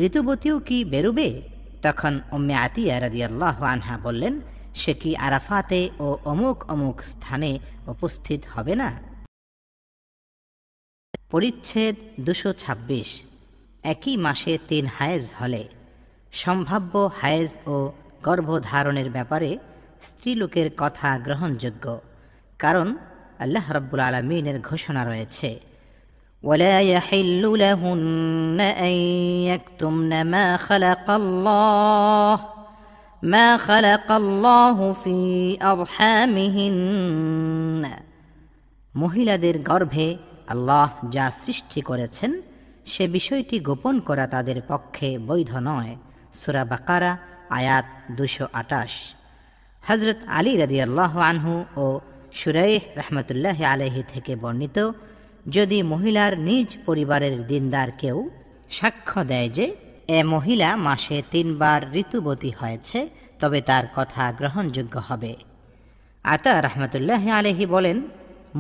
ঋতুবতীও কি বেরোবে? তখন উম্মে আতিয়া রাদিয়াল্লাহু আনহা বললেন, সে কি আরাফাতে ও অমুক অমুক স্থানে উপস্থিত হবে না? পরিচ্ছেদ 226। একই মাসে 3 হায়েজ হলে সম্ভাব্য হায়েজ ও গর্ভধারণের ব্যাপারে স্ত্রীলোকের কথা গ্রহণযোগ্য, কারণ আল্লাহ রাব্বুল আলামিনের ঘোষণা রয়েছে, ولا يحل لهن أن يكتمن ما خلق الله في أرحامهن। মহিলাদের গর্ভে আল্লাহ যা সৃষ্টি করেছেন সে বিষয়টি গোপন করা তাদের পক্ষে বৈধ নয়। সূরা বাকারা আয়াত 228। হযরত আলী রাদিয়াল্লাহু আনহু ও শুরাইহ রাহমাতুল্লাহি আলাইহি থেকে বর্ণিত, যদি মহিলার নিজ পরিবারের দিনদার কেউ সাক্ষ্য দেয় যে এ মহিলা মাসে 3 বার ঋতুবতী হয়েছে, তবে তার কথা গ্রহণযোগ্য হবে। আতা রাহমাতুল্লাহি আলাইহি বলেন,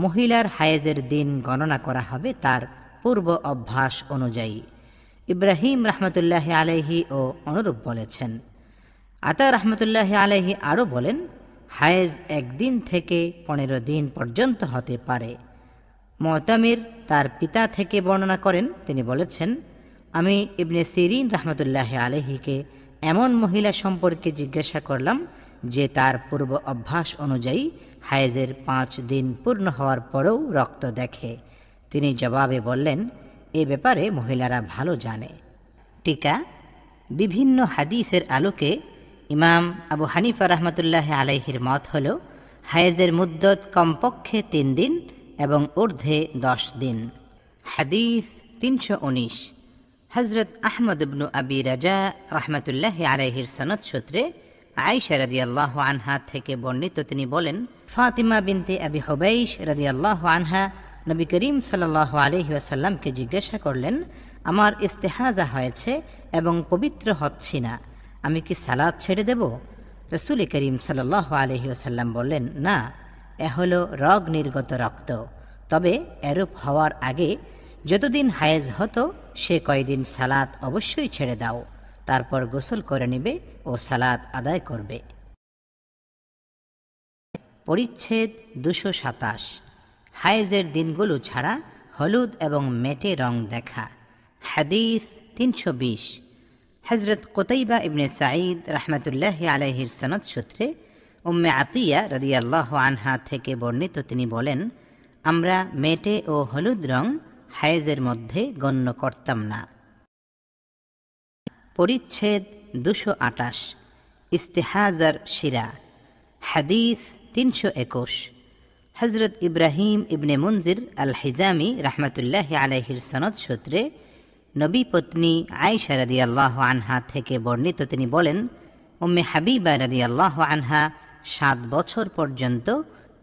মহিলার হায়েজের দিন গণনা করা হবে তার পূর্ব অভ্যাস অনুযায়ী। ইব্রাহিম রাহমাতুল্লাহি আলাইহি ও অনুরূপ বলেছেন। আতা রাহমাতুল্লাহি আলাইহি আরও বলেন, হায়েজ 1 দিন থেকে 15 দিন পর্যন্ত হতে পারে। মুতামির তার পিতা থেকে বর্ণনা করেন, তিনি বলেছেন, আমি ইবনে সিরিন রাহমাতুল্লাহি আলাইহিকে এমন মহিলা সম্পর্কে জিজ্ঞাসা করলাম যে তার পূর্ব অভ্যাস অনুযায়ী হায়েজের 5 দিন পূর্ণ হওয়ার পরেও রক্ত দেখে। তিনি জবাবে বললেন, এ ব্যাপারে মহিলারা ভালো জানে। টিকা, বিভিন্ন হাদিসের আলোকে ইমাম আবু হানিফা রাহমাতুল্লাহি আলাইহির মত হল হায়েজের মুদ্দত কমপক্ষে 3 দিন এবং ঊর্ধ্বে 10 দিন। হাদিস 319। হযরত আহমদ ইবনে আবি রাজা রাহমাতুল্লাহি আলাইহির সনদ সূত্রে আয়েশা রাদিয়াল্লাহু আনহা থেকে বর্ণিত, তিনি বলেন, ফাতিমা বিনতে আবি হুবাইশ রাদিয়াল্লাহু আনহা নবী করিম সাল্লাল্লাহু আলাইহি ওয়াসাল্লামকে জিজ্ঞাসা করলেন, আমার ইস্তেহাজা হয়েছে এবং পবিত্র হচ্ছি না, আমি কি সালাত ছেড়ে দেব? রাসূল করিম সাল্লাল্লাহু আলাইহি ওয়াসাল্লাম বললেন, না, এ হলো রগ নির্গত রক্ত, তবে এরূপ হওয়ার আগে যতদিন হায়েজ হতো সে কয়দিন সালাত অবশ্যই ছেড়ে দাও, তারপর গোসল করে নেবে ও সালাত আদায় করবে। পরিচ্ছেদ 227। হায়েজের দিনগুলো ছাড়া হলুদ এবং মেটে রং দেখা। হাদিস 320। হযরত কুতাইবা ইবনে সাঈদ রাহমাতুল্লাহি আলাইহির সনদ সূত্রে উম্মে আতিয়া রাদিয়াল্লাহু আনহা থেকে বর্ণিত, তিনি বলেন, আমরা মেটে ও হলুদ রং হায়েজের মধ্যে গণ্য করতাম না। পরিচ্ছেদ 228। ইস্তেহাজার শিরা। হাদিস 321। হযরত ইব্রাহিম ইবনে মুনজির আল হিজামি রাহমাতুল্লাহি আলাইহির সনদ সূত্রে নবী পত্নী আয়েশা রাদিয়াল্লাহু আনহা থেকে বর্ণিত, তিনি বলেন, উম্মে হাবিবা রাদিয়াল্লাহু আনহা 7 বছর পর্যন্ত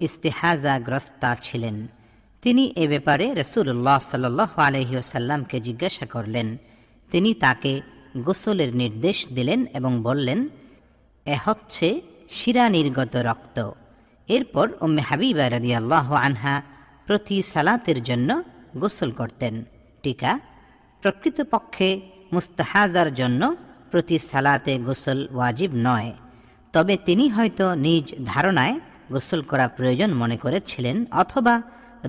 ইস্তেহাজাগ্রস্তা ছিলেন। তিনি এ ব্যাপারে রাসূলুল্লাহ সাল্লাল্লাহু আলাইহি ওয়াসাল্লামকে জিজ্ঞাসা করলেন। তিনি তাকে গোসলের নির্দেশ দিলেন এবং বললেন, এ হচ্ছে শিরা নির্গত রক্ত। এরপর উম্মে হাবিবা রাদিয়াল্লাহু আনহা প্রতি সালাতের জন্য গোসল করতেন। টিকা, প্রকৃতপক্ষে মুস্তাহাজার জন্য প্রতি সালাতে গোসল ওয়াজিব নয়, তবে তিনি হয়তো নিজ ধারণায় গোসল করা প্রয়োজন মনে করেছিলেন অথবা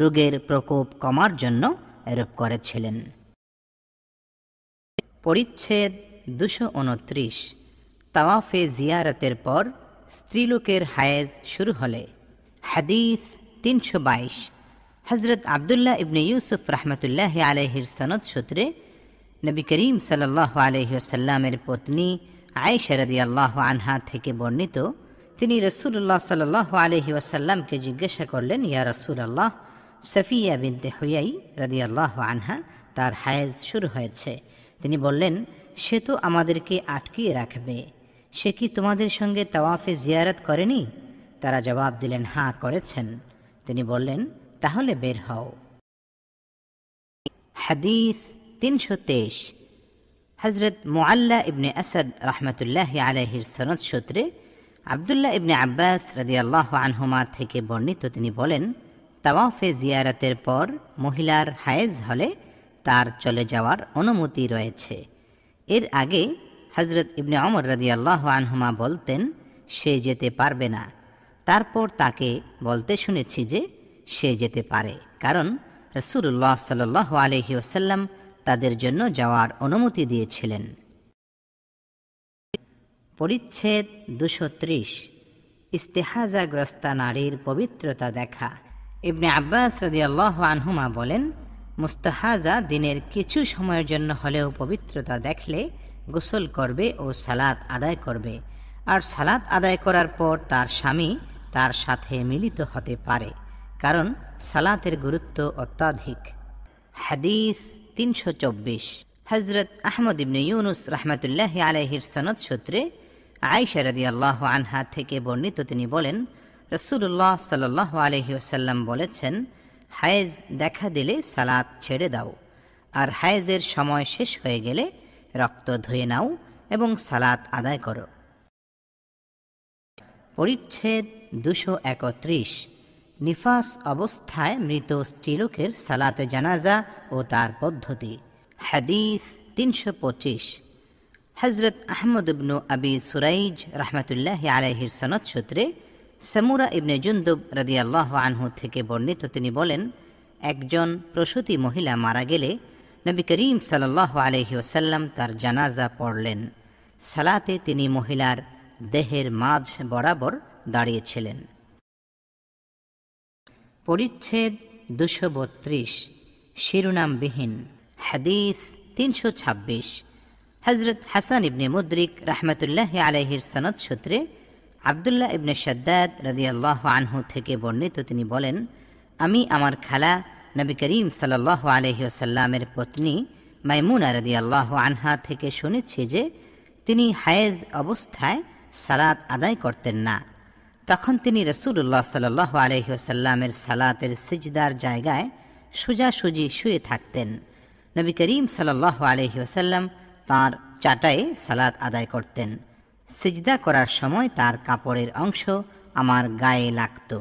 রোগের প্রকোপ কমার জন্য এরূপ করেছিলেন। পরিচ্ছেদ 229। তাওয়াফে জিয়ারতের পর স্ত্রীলোকের হায়েজ শুরু হলে। হাদিস 322। হযরত আব্দুল্লাহ ইবনে ইউসুফ রাহমাতুল্লাহি আলাইহির সনদ সূত্রে নবী করিম সাল্লাল্লাহু আলাইহি ওয়াসাল্লামের পত্নী আয়েশা রাদিয়াল্লাহু আনহা থেকে বর্ণিত, তিনি রাসূলুল্লাহ সাল্লাল্লাহু আলাইহি ওয়াসাল্লামকে জিজ্ঞাসা করলেন, ইয়া রাসূলুল্লাহ, সাফিয়া বিনতে হুয়াই রাদিয়াল্লাহু আনহা তার হায়েজ শুরু হয়েছে। তিনি বললেন, সে তো আমাদেরকে আটকিয়ে রাখবে, সে কি তোমাদের সঙ্গে তাওয়াফে জিয়ারত করেনি? তারা জবাব দিলেন, হ্যাঁ করেছেন। তিনি বললেন, তাহলে বের হও। হাদিস 323। হযরত মুআল্লা ইবনে আসাদ রাহমাতুল্লাহি আলাইহির সনদ সূত্রে আব্দুল্লাহ ইবনে আব্বাস রাদিয়াল্লাহু আনহুমা থেকে বর্ণিত, তিনি বলেন, তাওয়াফে জিয়ারাতের পর মহিলার হায়েজ হলে তার চলে যাওয়ার অনুমতি রয়েছে। এর আগে হযরত ইবনে ওমর রাদিয়াল্লাহু আনহুমা বলতেন সে যেতে পারবে না। তারপর তাকে বলতে শুনেছি যে সে যেতে পারে, কারণ রাসূলুল্লাহ সাল্লাল্লাহু আলাইহি ওয়াসাল্লাম তাদের জন্য যাওয়ার অনুমতি দিয়েছিলেন। পরিচ্ছেদ 230। ইস্তেহাজাগ্রস্তা নারীর পবিত্রতা দেখা। ইবনে আব্বাস রাদিয়াল্লাহু আনহুমা বলেন, মুস্তাহাজা দিনের কিছু সময়ের জন্য হলেও পবিত্রতা দেখলে গোসল করবে ও সালাত আদায় করবে, আর সালাত আদায় করার পর তার স্বামী তার সাথে মিলিত হতে পারে, কারণ সালাতের গুরুত্ব অত্যাধিক। হাদিস 324। হযরত আহমদ ইবনে ইউনুস রাহমাতুল্লাহি আলাইহির সনদ সূত্রে আয়েশা রাদিয়াল্লাহু আনহা থেকে বর্ণিত, তিনি বলেন, রাসূলুল্লাহ সাল্লাল্লাহু আলাইহি ওয়াসাল্লাম বলেছেন, হায়েজ দেখা দিলে সালাত ছেড়ে দাও, আর হায়েজের সময় শেষ হয়ে গেলে রক্ত ধুয়ে নাও এবং সালাত আদায় করো। পরিচ্ছেদ 231। নিফাস অবস্থায় মৃত স্ত্রীলোকের সালাতে জানাজা ও তার পদ্ধতি। হাদিস 325। হযরত আহমদ ইবনু আবি সুরাইজ রাহমাতুল্লাহি আলাইহির সনদ সূত্রে সামুরা ইবনে জুনদুব রাদিয়াল্লাহু আনহু থেকে বর্ণিত, তিনি বলেন, একজন প্রসূতি মহিলা মারা গেলে নবী করিম সাল্লাল্লাহু আলাইহি ওয়াসাল্লাম তার জানাজা পড়লেন। সালাতে তিনি মহিলার দেহের মাঝ বরাবর দাঁড়িয়েছিলেন। পরিচ্ছেদ 232। শিরোনামবিহীন। হাদিস 326। হযরত হাসান ইবনে মুদরিক রাহমাতুল্লাহি আলাইহির সনদ সূত্রে আব্দুল্লাহ ইবনে শাদ্দাদ রাদিয়াল্লাহু আনহু থেকে বর্ণিত, তিনি বলেন, আমি আমার খালা নবী করিম সাল্লাল্লাহু আলাইহি ওয়াসাল্লামের পত্নী মাইমুনা রাদিয়াল্লাহু আনহা থেকে শুনেছি যে তিনি হায়েজ অবস্থায় সালাত আদায় করতেন না। তখন তিনি রাসূলুল্লাহ সাল্লাল্লাহু আলাইহি ওয়াসাল্লামের সালাতের সিজদার জায়গায় সোজাসুজি শুয়ে থাকতেন। নবী করিম সাল্লাল্লাহু আলাইহি ওয়াসাল্লাম তাঁর চাটায়ে সালাত আদায় করতেন। সিজদা করার সময় তার কাপড়ের অংশ আমার গায়ে লাগত।